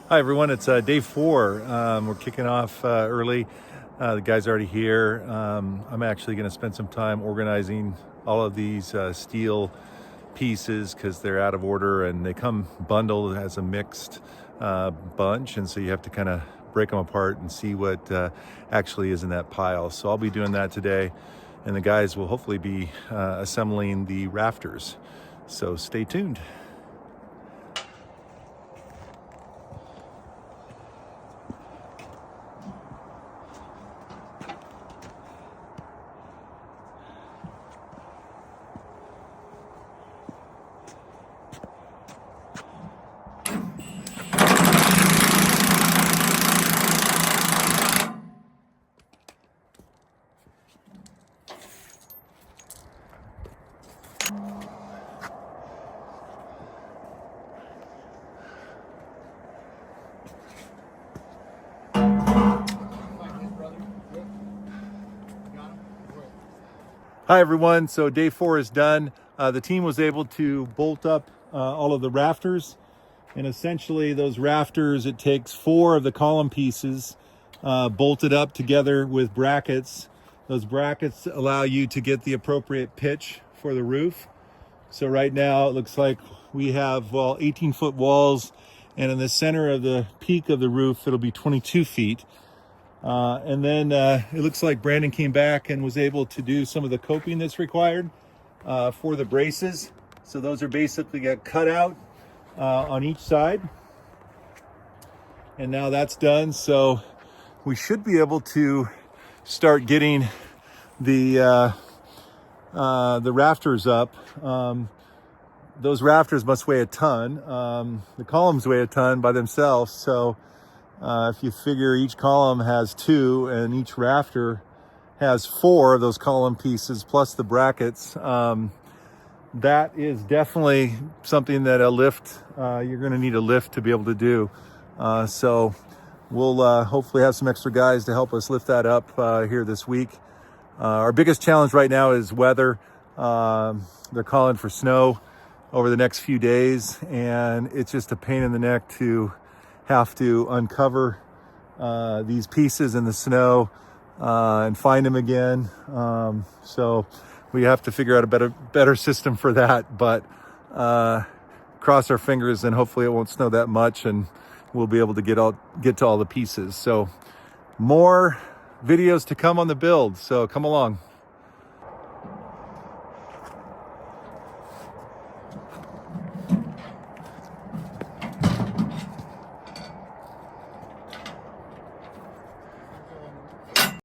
Hi everyone, it's day 4. We're kicking off early. The guys are already here. I'm actually going to spend some time organizing all of these steel pieces because they're out of order and they come bundled as a mixed bunch, and so you have to kind of break them apart and see what actually is in that pile. So I'll be doing that today, and the guys will hopefully be assembling the rafters. So stay tuned. Hi everyone, so day 4 is done. The team was able to bolt up all of the rafters, and essentially those rafters, it takes 4 of the column pieces bolted up together with brackets. Those brackets allow you to get the appropriate pitch for the roof. So right now it looks like we have 18-foot walls, and in the center of the peak of the roof it'll be 22 feet. And then it looks like Brandon came back and was able to do some of the coping that's required for the braces. So those are basically got cut out on each side. And now that's done. So we should be able to start getting the rafters up. Those rafters must weigh a ton. The columns weigh a ton by themselves. So if you figure each column has 2 and each rafter has 4 of those column pieces plus the brackets, that is definitely something that a lift, you're going to need a lift to be able to do. So we'll hopefully have some extra guys to help us lift that up here this week. Our biggest challenge right now is weather. They're calling for snow over the next few days, and it's just a pain in the neck to have to uncover these pieces in the snow and find them again. So we have to figure out a better system for that, but cross our fingers and hopefully it won't snow that much and we'll be able to get to all the pieces. So more videos to come on the build, so come along.